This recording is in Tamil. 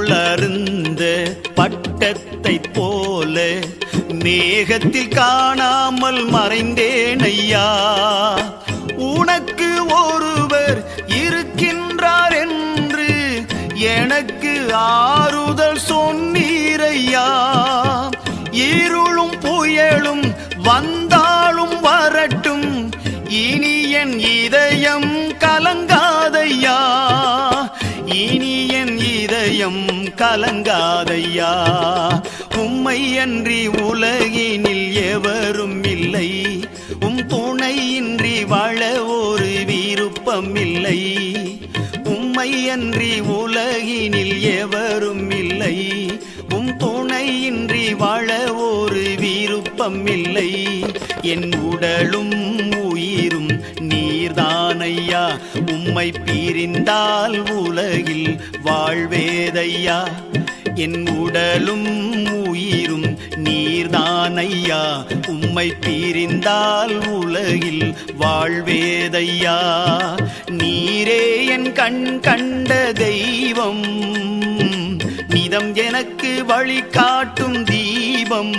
தோளருந்த பட்டத்தை போல மேகத்தில் காணாமல் மறைந்தேன் ஐயா. உனக்கு ஒருவர் இருக்கின்றார் என்று எனக்கு ஆறுதல் சொன்னீரையா. இருளும் புயலும் வந்தாலும் வரட்டும், இனி என் இதயம் கலங்காதையா. இனி என் இதயம் கலங்காதையா. உம்மை அன்றி உலகினில் எவரும் இல்லை, உம் துணையின்றி வாழ ஒரு விருப்பம் இல்லை. உம்மை அன்றி உலகினில் எவரும் இல்லை, உம் துணையின்றி வாழ ஒரு விருப்பம் இல்லை. என் உடலும் உயிரும் நீர்தானையா, உம்மை பிரிந்தால் உலகில் வாழ்வேதையா. என் உடலும் உயிரும் நீர்தானையா, உம்மை பிரிந்தால் உலகில் வாழ்வேதையா. நீரே என் கண் கண்ட தெய்வம், நிதம் எனக்கு வழிகாட்டும் தீபம்.